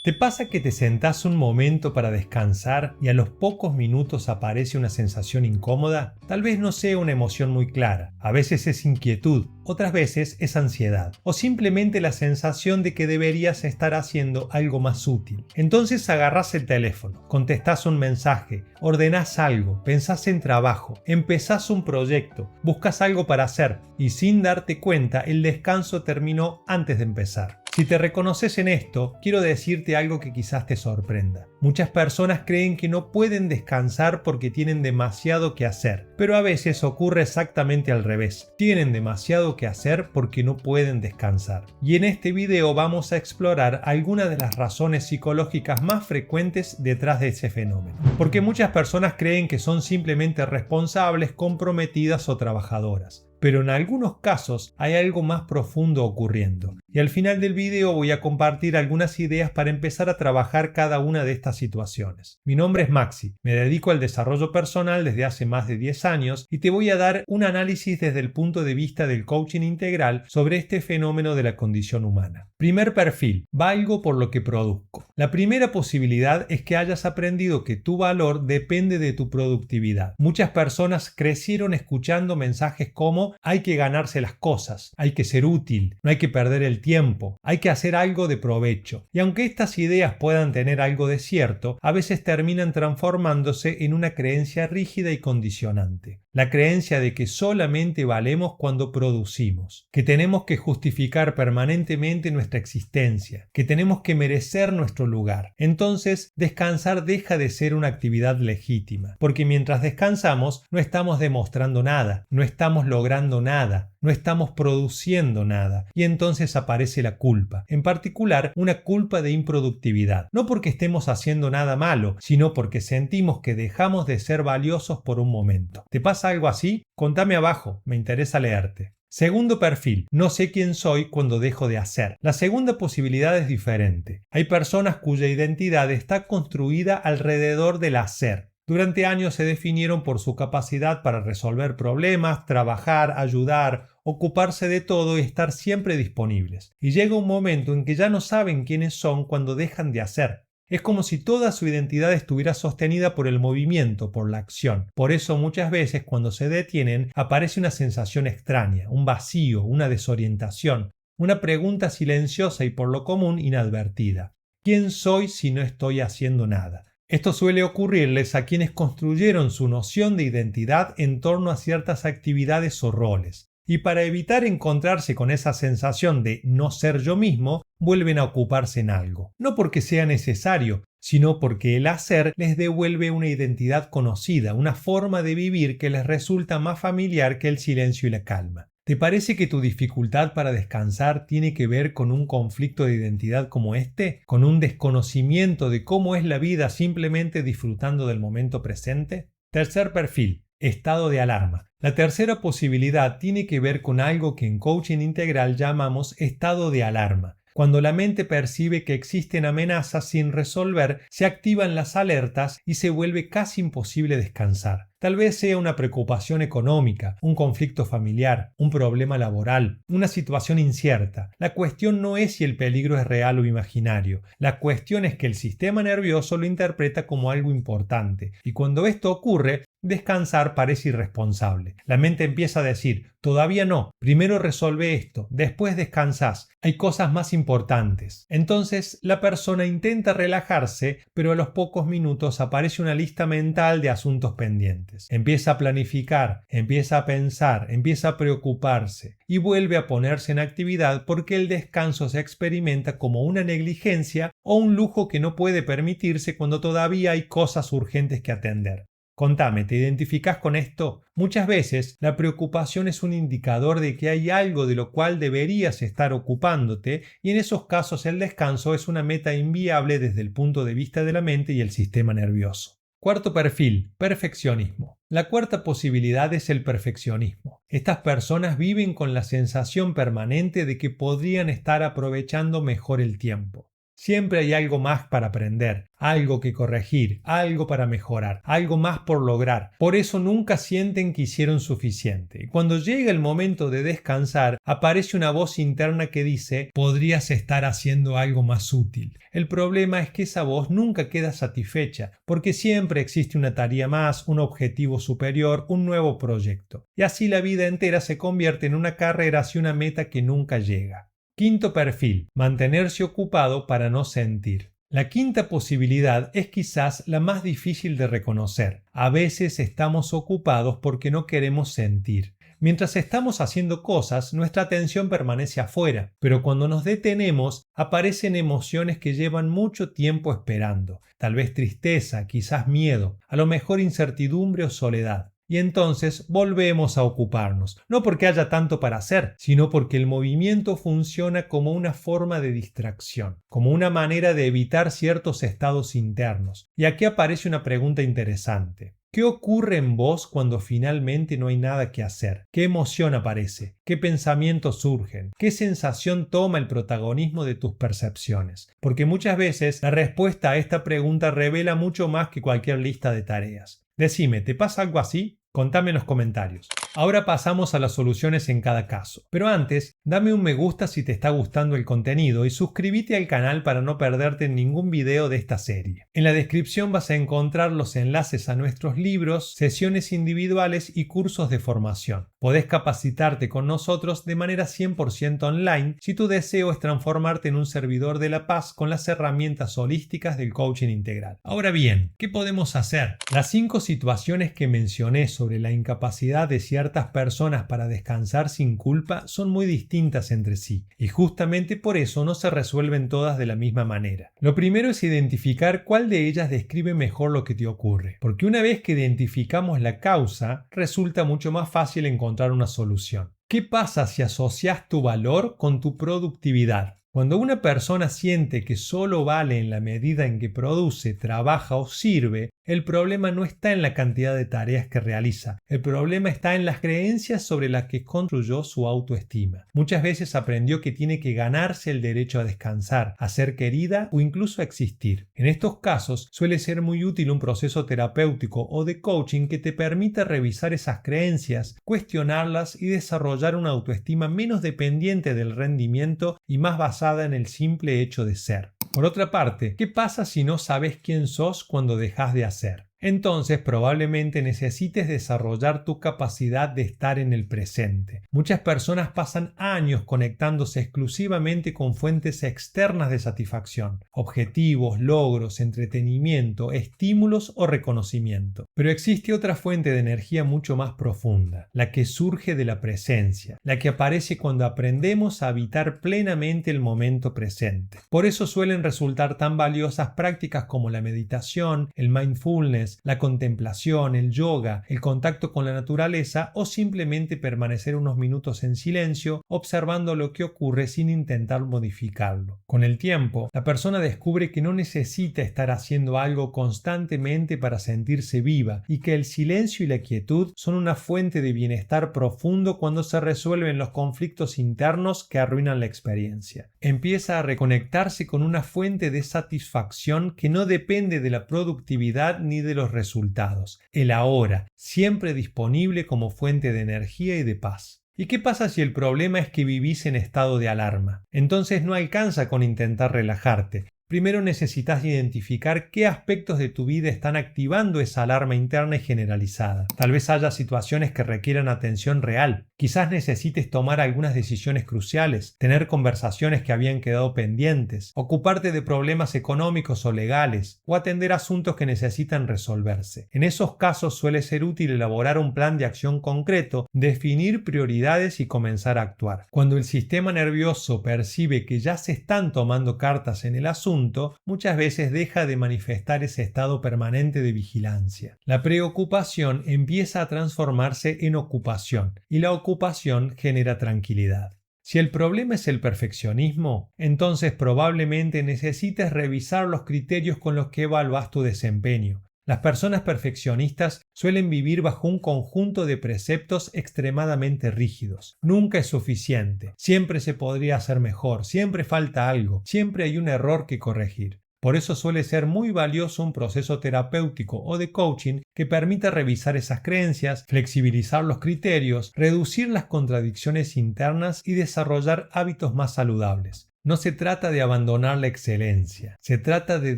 ¿Te pasa que te sentás un momento para descansar y a los pocos minutos aparece una sensación incómoda? Tal vez no sea una emoción muy clara, a veces es inquietud, otras veces es ansiedad, o simplemente la sensación de que deberías estar haciendo algo más útil. Entonces agarrás el teléfono, contestás un mensaje, ordenás algo, pensás en trabajo, empezás un proyecto, buscas algo para hacer y sin darte cuenta el descanso terminó antes de empezar. Si te reconoces en esto, quiero decirte algo que quizás te sorprenda. Muchas personas creen que no pueden descansar porque tienen demasiado que hacer, pero a veces ocurre exactamente al revés. Tienen demasiado que hacer porque no pueden descansar. Y en este video vamos a explorar algunas de las razones psicológicas más frecuentes detrás de ese fenómeno. Porque muchas personas creen que son simplemente responsables, comprometidas o trabajadoras. Pero en algunos casos hay algo más profundo ocurriendo. Y al final del video voy a compartir algunas ideas para empezar a trabajar cada una de estas situaciones. Mi nombre es Maxi, me dedico al desarrollo personal desde hace más de 10 años y te voy a dar un análisis desde el punto de vista del coaching integral sobre este fenómeno de la condición humana. Primer perfil, valgo por lo que produzco. La primera posibilidad es que hayas aprendido que tu valor depende de tu productividad. Muchas personas crecieron escuchando mensajes como hay que ganarse las cosas, hay que ser útil, no hay que perder el tiempo, hay que hacer algo de provecho. Y aunque estas ideas puedan tener algo de cierto, a veces terminan transformándose en una creencia rígida y condicionante. La creencia de que solamente valemos cuando producimos, que tenemos que justificar permanentemente nuestra existencia, que tenemos que merecer nuestro lugar. Entonces, descansar deja de ser una actividad legítima, porque mientras descansamos no estamos demostrando nada, no estamos logrando nada, no estamos produciendo nada, y entonces aparece la culpa, en particular una culpa de improductividad, no porque estemos haciendo nada malo, sino porque sentimos que dejamos de ser valiosos por un momento. ¿Te pasa algo así? Contame abajo, me interesa leerte. Segundo perfil, no sé quién soy cuando dejo de hacer. La segunda posibilidad es diferente. Hay personas cuya identidad está construida alrededor del hacer. Durante años se definieron por su capacidad para resolver problemas, trabajar, ayudar, ocuparse de todo y estar siempre disponibles. Y llega un momento en que ya no saben quiénes son cuando dejan de hacer. Es como si toda su identidad estuviera sostenida por el movimiento, por la acción. Por eso muchas veces cuando se detienen aparece una sensación extraña, un vacío, una desorientación, una pregunta silenciosa y por lo común inadvertida. ¿Quién soy si no estoy haciendo nada? Esto suele ocurrirles a quienes construyeron su noción de identidad en torno a ciertas actividades o roles. Y para evitar encontrarse con esa sensación de no ser yo mismo, vuelven a ocuparse en algo. No porque sea necesario, sino porque el hacer les devuelve una identidad conocida, una forma de vivir que les resulta más familiar que el silencio y la calma. ¿Te parece que tu dificultad para descansar tiene que ver con un conflicto de identidad como este? ¿Con un desconocimiento de cómo es la vida simplemente disfrutando del momento presente? Tercer perfil, estado de alarma. La tercera posibilidad tiene que ver con algo que en coaching integral llamamos estado de alarma. Cuando la mente percibe que existen amenazas sin resolver, se activan las alertas y se vuelve casi imposible descansar. Tal vez sea una preocupación económica, un conflicto familiar, un problema laboral, una situación incierta. La cuestión no es si el peligro es real o imaginario. La cuestión es que el sistema nervioso lo interpreta como algo importante. Y cuando esto ocurre, descansar parece irresponsable. La mente empieza a decir, todavía no, primero resolve esto, después descansás, hay cosas más importantes. Entonces la persona intenta relajarse, pero a los pocos minutos aparece una lista mental de asuntos pendientes. Empieza a planificar, empieza a pensar, empieza a preocuparse y vuelve a ponerse en actividad porque el descanso se experimenta como una negligencia o un lujo que no puede permitirse cuando todavía hay cosas urgentes que atender. Contame, ¿te identificás con esto? Muchas veces la preocupación es un indicador de que hay algo de lo cual deberías estar ocupándote y en esos casos el descanso es una meta inviable desde el punto de vista de la mente y el sistema nervioso. Cuarto perfil, perfeccionismo. La cuarta posibilidad es el perfeccionismo. Estas personas viven con la sensación permanente de que podrían estar aprovechando mejor el tiempo. Siempre hay algo más para aprender, algo que corregir, algo para mejorar, algo más por lograr. Por eso nunca sienten que hicieron suficiente. Y cuando llega el momento de descansar, aparece una voz interna que dice: podrías estar haciendo algo más útil. El problema es que esa voz nunca queda satisfecha, porque siempre existe una tarea más, un objetivo superior, un nuevo proyecto. Y así la vida entera se convierte en una carrera hacia una meta que nunca llega. Quinto perfil: mantenerse ocupado para no sentir. La quinta posibilidad es quizás la más difícil de reconocer. A veces estamos ocupados porque no queremos sentir. Mientras estamos haciendo cosas, nuestra atención permanece afuera, pero cuando nos detenemos, aparecen emociones que llevan mucho tiempo esperando. Tal vez tristeza, quizás miedo, a lo mejor incertidumbre o soledad. Y entonces volvemos a ocuparnos, no porque haya tanto para hacer, sino porque el movimiento funciona como una forma de distracción, como una manera de evitar ciertos estados internos. Y aquí aparece una pregunta interesante. ¿Qué ocurre en vos cuando finalmente no hay nada que hacer? ¿Qué emoción aparece? ¿Qué pensamientos surgen? ¿Qué sensación toma el protagonismo de tus percepciones? Porque muchas veces la respuesta a esta pregunta revela mucho más que cualquier lista de tareas. Decime, ¿te pasa algo así? Contame en los comentarios. Ahora pasamos a las soluciones en cada caso. Pero antes, dame un me gusta si te está gustando el contenido y suscríbete al canal para no perderte ningún video de esta serie. En la descripción vas a encontrar los enlaces a nuestros libros, sesiones individuales y cursos de formación. Podés capacitarte con nosotros de manera 100% online si tu deseo es transformarte en un servidor de la paz con las herramientas holísticas del coaching integral. Ahora bien, ¿qué podemos hacer? Las 5 situaciones que mencioné sobre la incapacidad de ciertas personas para descansar sin culpa son muy distintas entre sí, y justamente por eso no se resuelven todas de la misma manera. Lo primero es identificar cuál de ellas describe mejor lo que te ocurre, porque una vez que identificamos la causa, resulta mucho más fácil encontrar una solución. ¿Qué pasa si asocias tu valor con tu productividad? Cuando una persona siente que solo vale en la medida en que produce, trabaja o sirve, el problema no está en la cantidad de tareas que realiza, el problema está en las creencias sobre las que construyó su autoestima. Muchas veces aprendió que tiene que ganarse el derecho a descansar, a ser querida o incluso a existir. En estos casos suele ser muy útil un proceso terapéutico o de coaching que te permita revisar esas creencias, cuestionarlas y desarrollar una autoestima menos dependiente del rendimiento y más basada en el simple hecho de ser. Por otra parte, ¿qué pasa si no sabes quién sos cuando dejas de hacer? Entonces probablemente necesites desarrollar tu capacidad de estar en el presente. Muchas personas pasan años conectándose exclusivamente con fuentes externas de satisfacción, objetivos, logros, entretenimiento, estímulos o reconocimiento. Pero existe otra fuente de energía mucho más profunda, la que surge de la presencia, la que aparece cuando aprendemos a habitar plenamente el momento presente. Por eso suelen resultar tan valiosas prácticas como la meditación, el mindfulness, la contemplación, el yoga, el contacto con la naturaleza o simplemente permanecer unos minutos en silencio observando lo que ocurre sin intentar modificarlo. Con el tiempo, la persona descubre que no necesita estar haciendo algo constantemente para sentirse viva y que el silencio y la quietud son una fuente de bienestar profundo cuando se resuelven los conflictos internos que arruinan la experiencia. Empieza a reconectarse con una fuente de satisfacción que no depende de la productividad ni de los resultados, el ahora, siempre disponible como fuente de energía y de paz. ¿Y qué pasa si el problema es que vivís en estado de alarma? Entonces no alcanza con intentar relajarte. Primero necesitas identificar qué aspectos de tu vida están activando esa alarma interna y generalizada. Tal vez haya situaciones que requieran atención real. Quizás necesites tomar algunas decisiones cruciales, tener conversaciones que habían quedado pendientes, ocuparte de problemas económicos o legales, o atender asuntos que necesitan resolverse. En esos casos suele ser útil elaborar un plan de acción concreto, definir prioridades y comenzar a actuar. Cuando el sistema nervioso percibe que ya se están tomando cartas en el asunto, muchas veces deja de manifestar ese estado permanente de vigilancia. La preocupación empieza a transformarse en ocupación y la ocupación genera tranquilidad. Si el problema es el perfeccionismo, entonces probablemente necesites revisar los criterios con los que evalúas tu desempeño. Las personas perfeccionistas suelen vivir bajo un conjunto de preceptos extremadamente rígidos. Nunca es suficiente, siempre se podría hacer mejor, siempre falta algo, siempre hay un error que corregir. Por eso suele ser muy valioso un proceso terapéutico o de coaching que permita revisar esas creencias, flexibilizar los criterios, reducir las contradicciones internas y desarrollar hábitos más saludables. No se trata de abandonar la excelencia, se trata de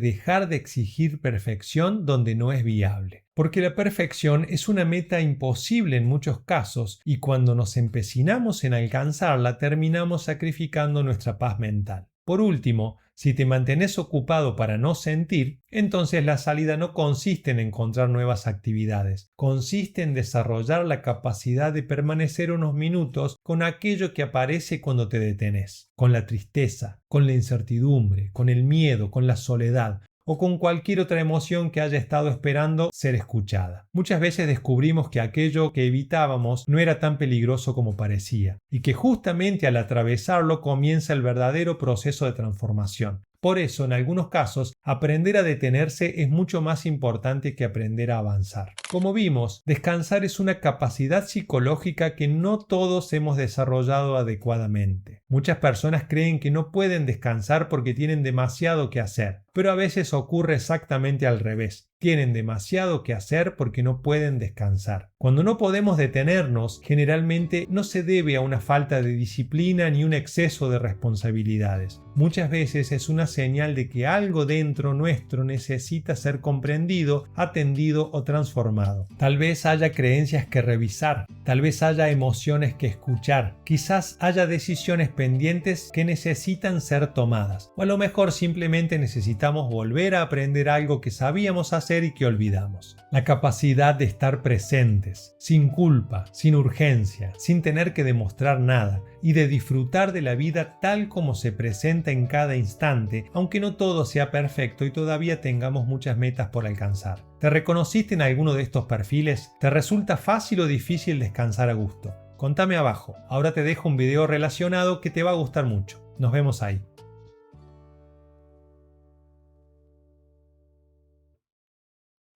dejar de exigir perfección donde no es viable. Porque la perfección es una meta imposible en muchos casos y cuando nos empecinamos en alcanzarla terminamos sacrificando nuestra paz mental. Por último, si te mantienes ocupado para no sentir, entonces la salida no consiste en encontrar nuevas actividades, consiste en desarrollar la capacidad de permanecer unos minutos con aquello que aparece cuando te detenés, con la tristeza, con la incertidumbre, con el miedo, con la soledad, o con cualquier otra emoción que haya estado esperando ser escuchada. Muchas veces descubrimos que aquello que evitábamos no era tan peligroso como parecía, y que justamente al atravesarlo comienza el verdadero proceso de transformación. Por eso, en algunos casos, aprender a detenerse es mucho más importante que aprender a avanzar. Como vimos, descansar es una capacidad psicológica que no todos hemos desarrollado adecuadamente. Muchas personas creen que no pueden descansar porque tienen demasiado que hacer, pero a veces ocurre exactamente al revés. Tienen demasiado que hacer porque no pueden descansar. Cuando no podemos detenernos, generalmente no se debe a una falta de disciplina ni un exceso de responsabilidades. Muchas veces es una señal de que algo dentro nuestro necesita ser comprendido, atendido o transformado. Tal vez haya creencias que revisar, tal vez haya emociones que escuchar, quizás haya decisiones pendientes que necesitan ser tomadas, o a lo mejor simplemente necesitamos volver a aprender algo que sabíamos hacer y que olvidamos. La capacidad de estar presentes, sin culpa, sin urgencia, sin tener que demostrar nada y de disfrutar de la vida tal como se presenta en cada instante, aunque no todo sea perfecto y todavía tengamos muchas metas por alcanzar. ¿Te reconociste en alguno de estos perfiles? ¿Te resulta fácil o difícil descansar a gusto? Contame abajo. Ahora te dejo un video relacionado que te va a gustar mucho. Nos vemos ahí.